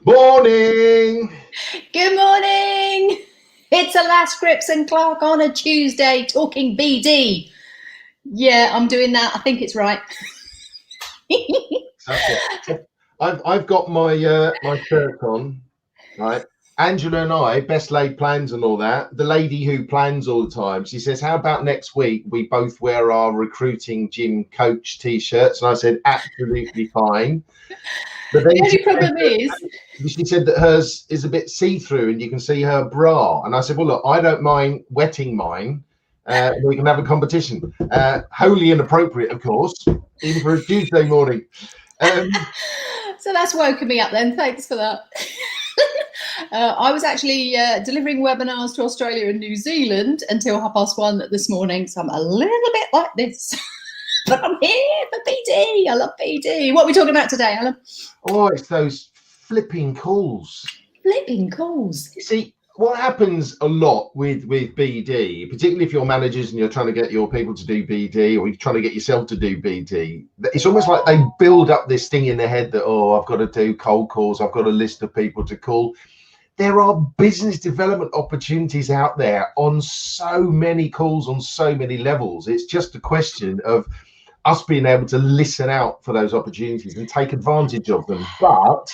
Morning. Good morning. It's Alas Grips and Clark on a Tuesday talking BD. Yeah, I'm doing that. I think it's right. That's it. I've got my shirt on, right? Angela and I, best laid plans and all that. The lady who plans all the time, she says, "How about next week we both wear our recruiting gym coach t-shirts?" And I said, "Absolutely fine." But The then only problem is, she said that hers is a bit see-through and you can see her bra. And I said, "Well, look, I don't mind wetting mine. We can have a competition." Wholly inappropriate, of course, even for a Tuesday morning. so that's woken me up then. Thanks for that. I was actually delivering webinars to Australia and New Zealand until 1:30 this morning. So I'm a little bit like this. But I'm here for BD. I love BD. What are we talking about today, Alan? Oh, it's those flipping calls. Flipping calls. You see, what happens a lot with BD, particularly if you're managers and you're trying to get your people to do BD or you're trying to get yourself to do BD, it's almost like they build up this thing in their head that, oh, I've got to do cold calls, I've got a list of people to call. There are business development opportunities out there on so many calls, on so many levels. It's just a question of us being able to listen out for those opportunities and take advantage of them, but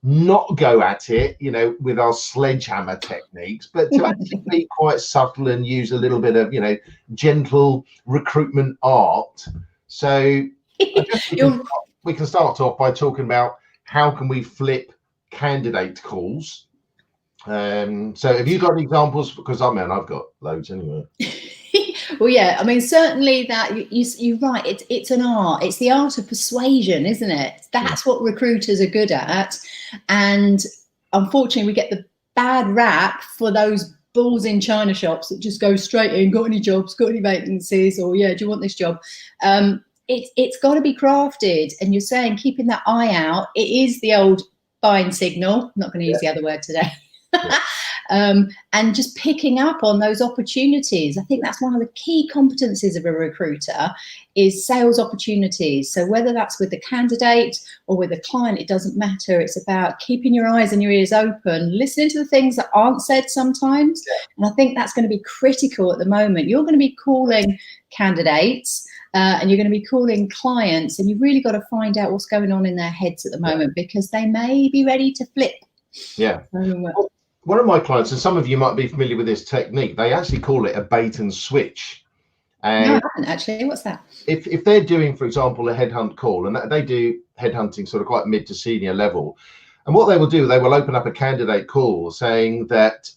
not go at it, with our sledgehammer techniques, but to actually be quite subtle and use a little bit of, gentle recruitment art. So I guess we can start off by talking about how can we flip candidate calls. So have you got any examples? Because I've got loads anyway. Well, yeah, I mean, certainly that you're right. It's an art. It's the art of persuasion, isn't it? That's what recruiters are good at. And unfortunately, we get the bad rap for those balls in china shops that just go straight in, got any jobs, got any vacancies, or yeah, do you want this job? It's got to be crafted. And you're saying keeping that eye out. It is the old buying signal. I'm not going to use the other word today. And just picking up on those opportunities. I think that's one of the key competencies of a recruiter is sales opportunities. So whether that's with the candidate or with a client, it doesn't matter. It's about keeping your eyes and your ears open, listening to the things that aren't said sometimes. And I think that's going to be critical at the moment. You're going to be calling candidates and you're going to be calling clients, and you've really got to find out what's going on in their heads at the moment because they may be ready to flip. Yeah. One of my clients, and some of you might be familiar with this technique, they actually call it a bait and switch. And no, I haven't actually. What's that? If they're doing, for example, a headhunt call, and they do headhunting sort of quite mid to senior level, and what they will do, they will open up a candidate call saying that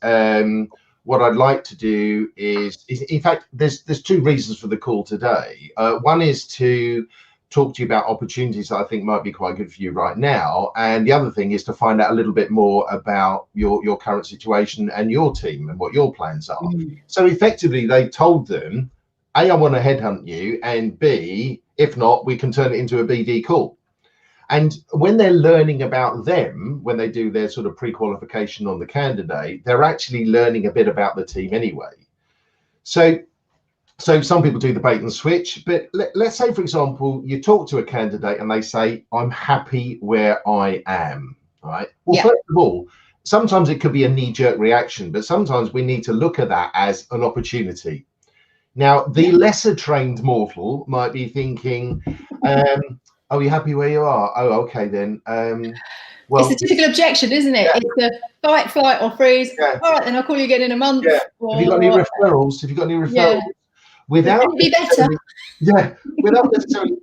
what I'd like to do is in fact, there's two reasons for the call today. One is to talk to you about opportunities that I think might be quite good for you right now. And the other thing is to find out a little bit more about your current situation and your team and what your plans are. So effectively, they told them, A, I want to headhunt you, and B, if not, we can turn it into a BD call. And when they're learning about them, when they do their sort of pre-qualification on the candidate, they're actually learning a bit about the team anyway. So some people do the bait and switch, but let's say, for example, you talk to a candidate and they say, I'm happy where I am, right? Well, first of all, sometimes it could be a knee-jerk reaction, but sometimes we need to look at that as an opportunity. Now, the lesser trained mortal might be thinking, are you happy where you are? Oh, okay, then. Well, it's a typical objection, isn't it? It's a fight, flight, or freeze. All right, then I'll call you again in a month. Have you got any referrals? Have you got any referrals? Without necessarily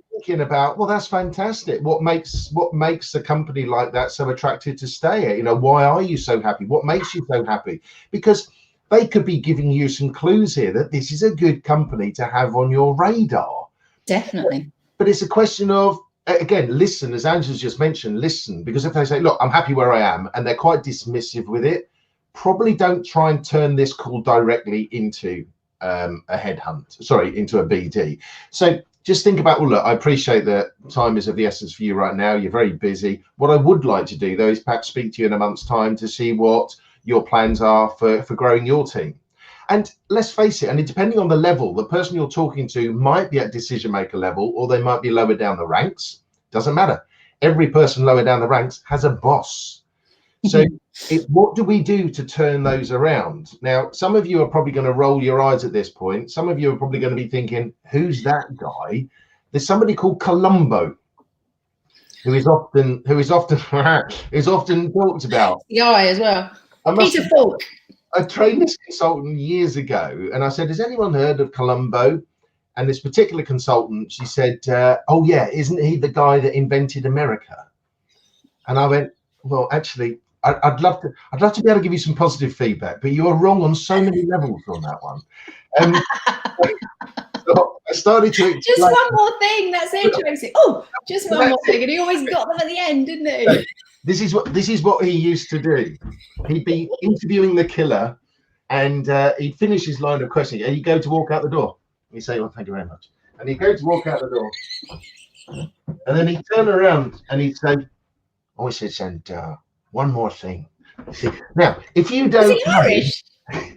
thinking about, well, that's fantastic. What makes a company like that so attractive to stay at? Why are you so happy? What makes you so happy? Because they could be giving you some clues here that this is a good company to have on your radar. Definitely. But it's a question of, again, listen, as Angela's just mentioned, listen, because if they say, look, I'm happy where I am, and they're quite dismissive with it, probably don't try and turn this call directly into into a BD. So just think about, well, look, I appreciate that time is of the essence for you right now. You're very busy. What I would like to do, though, is perhaps speak to you in a month's time to see what your plans are for growing your team. And let's face it, and depending on the level, the person you're talking to might be at decision maker level, or they might be lower down the ranks. Doesn't matter. Every person lower down the ranks has a boss. So what do we do to turn those around? Now, some of you are probably going to roll your eyes at this point. Some of you are probably going to be thinking, who's that guy? There's somebody called Columbo, who is often talked about. The eye as well. Peter Falk. I trained this consultant years ago, and I said, has anyone heard of Columbo? And this particular consultant, she said, oh yeah, isn't he the guy that invented America? And I went, well, actually, I'd love to be able to give you some positive feedback, but you are wrong on so many levels on that one. So I started to explain. Just one more thing. That's interesting. Oh, just one more thing, and he always got them at the end, didn't he? This is what he used to do. He'd be interviewing the killer, and he'd finish his line of questioning, and he'd go to walk out the door. He'd say, well, thank you very much. And he'd go to walk out the door, and then he'd turn around and he'd say, oh, he says, and one more thing. See, now, if you don't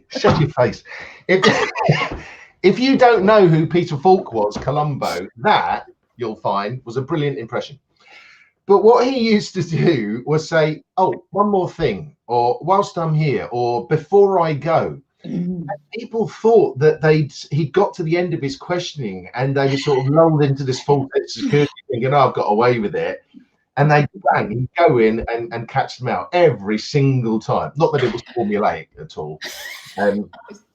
shut your face. If you don't know who Peter Falk was, Columbo, that you'll find was a brilliant impression. But what he used to do was say, oh, one more thing, or whilst I'm here, or before I go. And people thought that he'd got to the end of his questioning, and they were sort of lulled into this false sense of security, thinking, oh, I've got away with it. And he'd go in and catch them out every single time. Not that it was formulaic at all.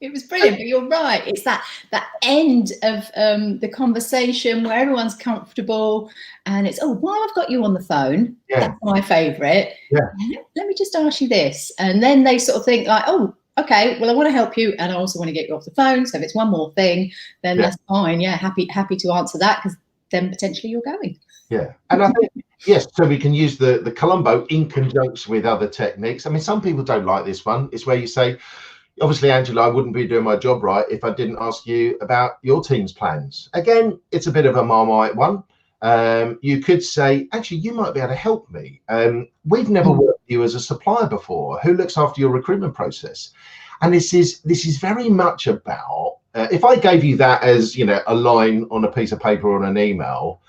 It was brilliant, but you're right. It's that end of the conversation where everyone's comfortable, and it's, oh, while I've got you on the phone, that's my favourite. Yeah. Let me just ask you this. And then they sort of think like, oh, okay, well, I want to help you, and I also want to get you off the phone. So if it's one more thing, then that's fine. Yeah, happy to answer that, because then potentially you're going. Yeah, and I think, yes, so we can use the Columbo in conjunction with other techniques. I mean, some people don't like this one. It's where you say, obviously, Angela, I wouldn't be doing my job right if I didn't ask you about your team's plans. Again, it's a bit of a Marmite one. You could say, actually, you might be able to help me. We've never worked with you as a supplier before. Who looks after your recruitment process? And this is very much about, if I gave you that as, a line on a piece of paper or an email,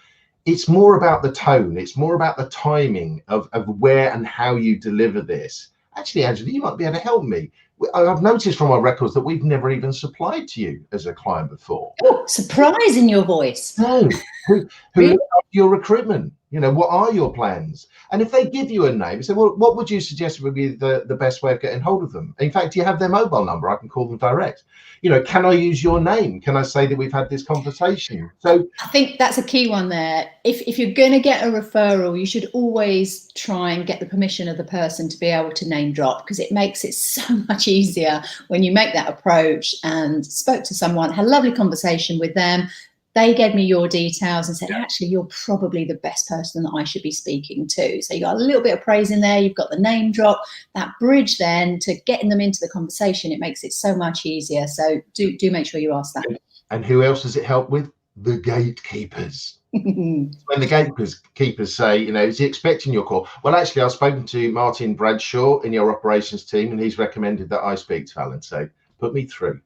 it's more about the tone. It's more about the timing of where and how you deliver this. Actually, Angela, you might be able to help me. I've noticed from our records that we've never even supplied to you as a client before. Oh, surprise in your voice. No. Who looks after your recruitment? What are your plans? And if they give you a name, say, well, what would you suggest would be the best way of getting hold of them? In fact, do you have their mobile number? I can call them direct. Can I use your name? Can I say that we've had this conversation? So I think that's a key one there. If you're going to get a referral, you should always try and get the permission of the person to be able to name drop, because it makes it so much easier when you make that approach and spoke to someone, had a lovely conversation with them. They gave me your details and said, actually, you're probably the best person that I should be speaking to. So you got a little bit of praise in there. You've got the name drop, that bridge then to getting them into the conversation. It makes it so much easier. So do make sure you ask that. And who else does it help with? The gatekeepers. When the gatekeepers say, is he expecting your call? Well, actually, I've spoken to Martin Bradshaw in your operations team, and he's recommended that I speak to Alan. So put me through.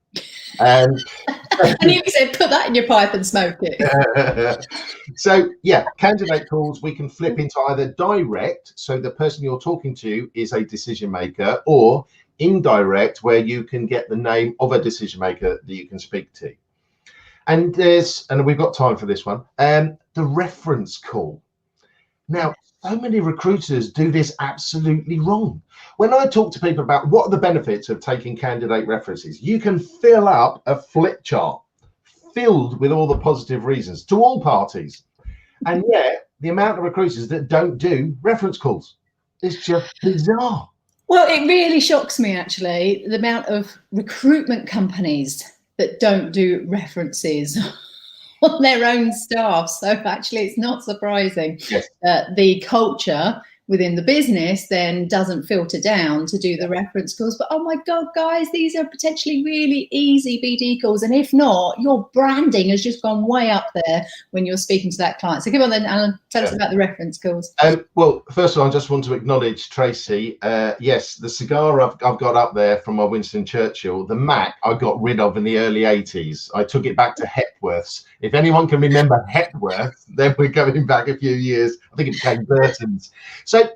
And you said, put that in your pipe and smoke it. So, candidate calls we can flip into either direct, so the person you're talking to is a decision maker, or indirect, where you can get the name of a decision maker that you can speak to. And we've got time for this one, the reference call. Now, so many recruiters do this absolutely wrong. When I talk to people about what are the benefits of taking candidate references, you can fill up a flip chart filled with all the positive reasons to all parties. And yet, the amount of recruiters that don't do reference calls is just bizarre. Well, it really shocks me, actually, the amount of recruitment companies that don't do references on their own staff. So actually, it's not surprising that the culture within the business then doesn't filter down to do the reference calls. But oh my God, guys, these are potentially really easy BD calls. And if not, your branding has just gone way up there when you're speaking to that client. So come on then, Alan, tell us about the reference calls. Well, first of all, I just want to acknowledge Tracy. Yes, the cigar I've got up there from my Winston Churchill, the Mac I got rid of in the early 80s. I took it back to Hepworth's. If anyone can remember Hepworth, then we're going back a few years. I think it became Burton's. So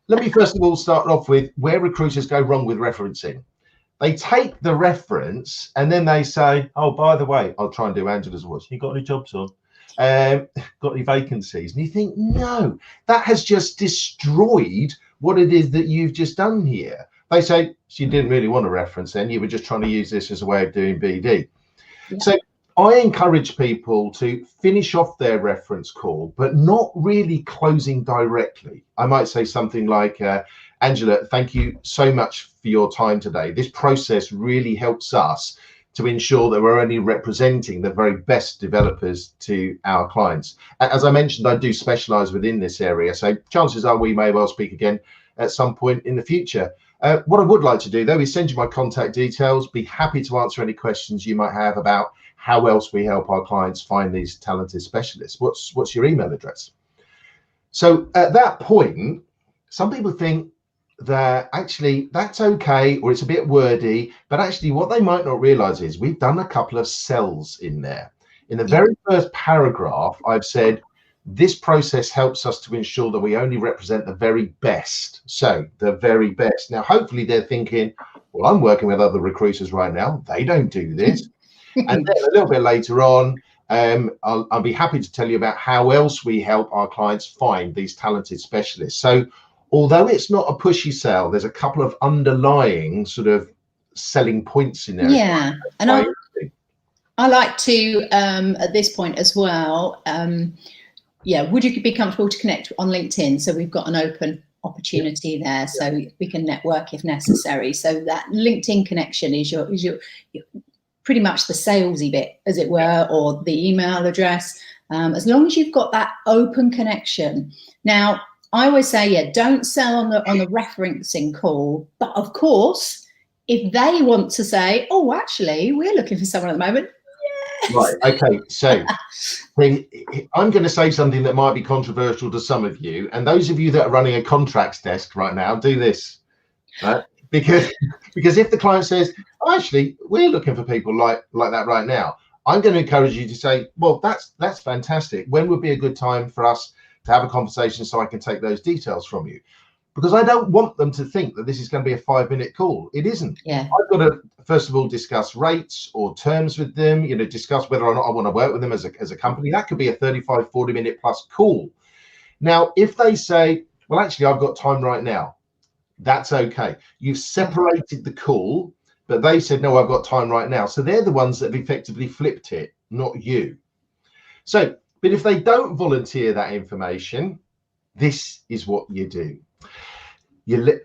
let me first of all start off with where recruiters go wrong with referencing. They take the reference and then they say, oh, by the way, I'll try and do Angela's voice. You got any jobs on? Got any vacancies? And you think, no, that has just destroyed what it is that you've just done here. They say, so you didn't really want a reference then, you were just trying to use this as a way of doing BD. Yeah. So I encourage people to finish off their reference call, but not really closing directly. I might say something like, Angela, thank you so much for your time today. This process really helps us to ensure that we're only representing the very best developers to our clients. As I mentioned, I do specialize within this area, so chances are we may well speak again at some point in the future. What I would like to do, though, is send you my contact details. Be happy to answer any questions you might have about how else we help our clients find these talented specialists. What's your email address? So at that point, some people think that actually that's okay, or it's a bit wordy, but actually what they might not realize is we've done a couple of cells in there. In the very first paragraph, I've said, this process helps us to ensure that we only represent the very best. So the very best. Now, hopefully they're thinking, well, I'm working with other recruiters right now. They don't do this. And then a little bit later on, I'll be happy to tell you about how else we help our clients find these talented specialists. So although it's not a pushy sell, there's a couple of underlying sort of selling points in there. Yeah, and I like to, at this point as well, would you be comfortable to connect on LinkedIn? So we've got an open opportunity there, so we can network if necessary. So that LinkedIn connection is your pretty much the salesy bit, as it were, or the email address. As long as you've got that open connection. Now, I always say, don't sell on the referencing call. But of course, if they want to say, oh, actually, we're looking for someone at the moment. Yes. Right. Okay. So I'm going to say something that might be controversial to some of you. And those of you that are running a contracts desk right now, do this. Right? Because if the client says, oh, actually, we're looking for people like that right now, I'm going to encourage you to say, well, that's fantastic. When would be a good time for us to have a conversation so I can take those details from you? Because I don't want them to think that this is going to be a 5-minute call. It isn't. Yeah. I've got to, first of all, discuss rates or terms with them, discuss whether or not I want to work with them as a company. That could be a 35, 40-minute plus call. Now, if they say, well, actually, I've got time right now, that's okay. You've separated the call, but they said, no, I've got time right now. So they're the ones that have effectively flipped it, not you. So, but if they don't volunteer that information, this is what you do.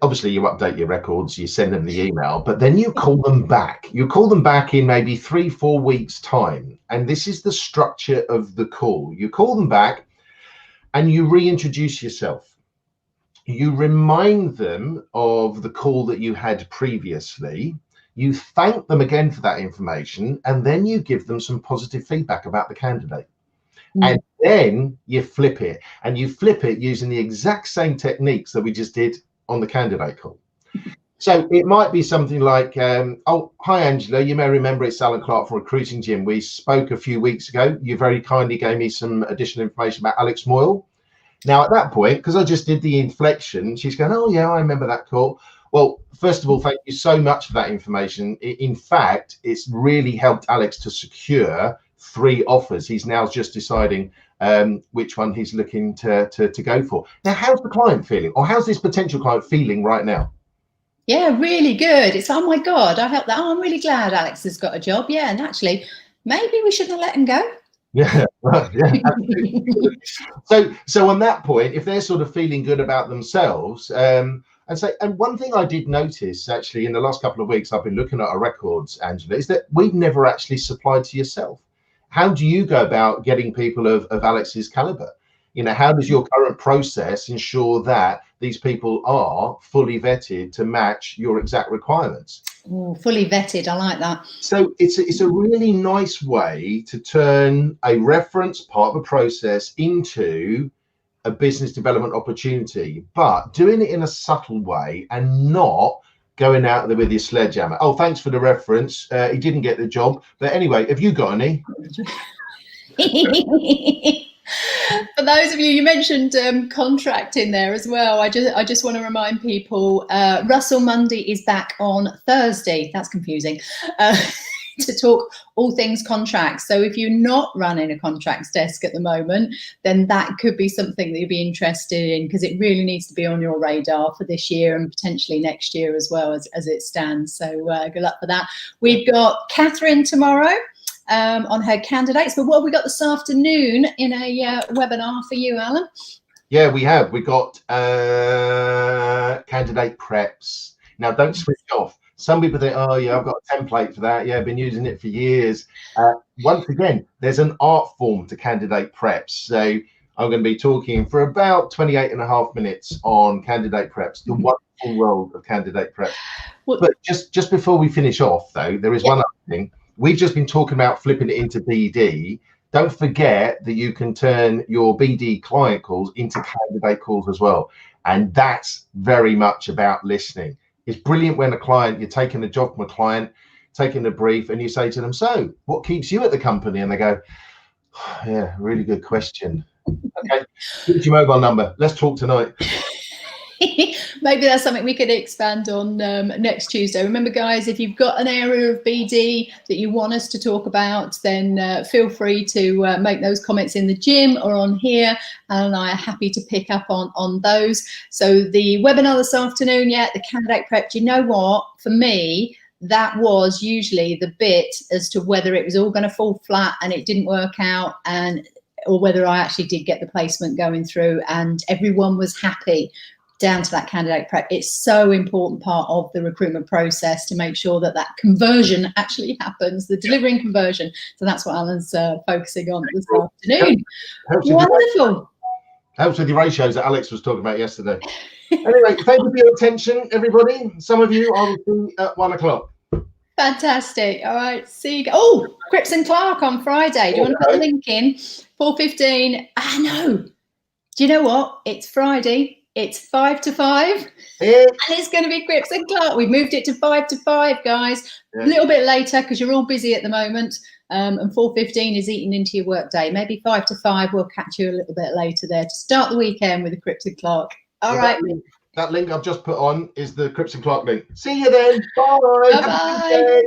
Obviously, you update your records, you send them the email, but then you call them back. You call them back in maybe 3-4 weeks' time. And this is the structure of the call. You call them back and you reintroduce yourself. You remind them of the call that you had previously. You thank them again for that information, and then you give them some positive feedback about the candidate. And then you flip it, and you flip it using the exact same techniques that we just did on the candidate call. So it might be something like, oh, hi, Angela, you may remember it's Alan Clark from Recruiting Gym. We spoke a few weeks ago. You very kindly gave me some additional information about Alex Moyle. Now, at that point, because I just did the inflection, she's going, oh, yeah, I remember that call. Well, first of all, thank you so much for that information. In fact, it's really helped Alex to secure 3 offers. He's now just deciding which one he's looking to go for. Now, how's the client feeling, or how's this potential client feeling right now? Yeah, really good. It's, oh my God, I helped that. Oh, I'm really glad Alex has got a job. Yeah, and actually, maybe we shouldn't let him go. Yeah, yeah. So on that point, if they're sort of feeling good about themselves, and one thing I did notice actually in the last couple of weeks, I've been looking at our records, Angela, is that we've never actually supplied to yourself. How do you go about getting people of Alex's caliber? How does your current process ensure that these people are fully vetted to match your exact requirements? Ooh, fully vetted, I like that. So it's a really nice way to turn a reference part of a process into a business development opportunity, but doing it in a subtle way and not going out there with your sledgehammer. Oh, thanks for the reference. He didn't get the job. But anyway, have you got any? For those of you, you mentioned contracting there as well. I just want to remind people, Russell Mundy is back on Thursday. That's confusing. To talk all things contracts. So if you're not running a contracts desk at the moment, then that could be something that you'd be interested in, because it really needs to be on your radar for this year and potentially next year as well, as it stands. So good luck for that. We've got Catherine tomorrow on her candidates, but what have we got this afternoon in a webinar for you, Alan? Yeah, we have. We got candidate preps. Now, don't switch off. Some people think, oh, yeah, I've got a template for that. Yeah, I've been using it for years. Once again, there's an art form to candidate preps. So I'm going to be talking for about 28.5 minutes on candidate preps, the wonderful world of candidate preps. Well, but just before we finish off, though, there is one other thing. We've just been talking about flipping it into BD. Don't forget that you can turn your BD client calls into candidate calls as well. And that's very much about listening. It's brilliant when a client, you're taking a job from a client, taking a brief, and you say to them, so what keeps you at the company? And they go, oh, yeah, really good question. Okay, here's your mobile number. Let's talk tonight. Maybe that's something we could expand on next Tuesday. Remember, guys, if you've got an area of BD that you want us to talk about, then feel free to make those comments in the gym or on here, and I are happy to pick up on those. So the webinar this afternoon, the candidate prep, do you know what? For me, that was usually the bit as to whether it was all going to fall flat and it didn't work out, or whether I actually did get the placement going through and everyone was happy. Down to that candidate prep. It's so important part of the recruitment process to make sure that that conversion actually happens, the delivering conversion. So that's what Alan's focusing on this afternoon. Wonderful. Helps with your ratios that Alex was talking about yesterday. Anyway, thank you for your attention, everybody. Some of you I will see at 1 o'clock. Fantastic. All right. See you. Oh, Cripps and Clark on Friday. Do you want to put the link in? 4:15. I know. Do you know what? It's Friday. It's 5 to 5, and it's going to be Cripps and Clark. We've moved it to 5 to 5, guys. A little bit later because you're all busy at the moment. And 4:15 is eating into your work day. Maybe 5 to 5. We'll catch you a little bit later there to start the weekend with the Cripps and Clark. All right. That link I've just put on is the Cripps and Clark link. See you then. Bye. Bye.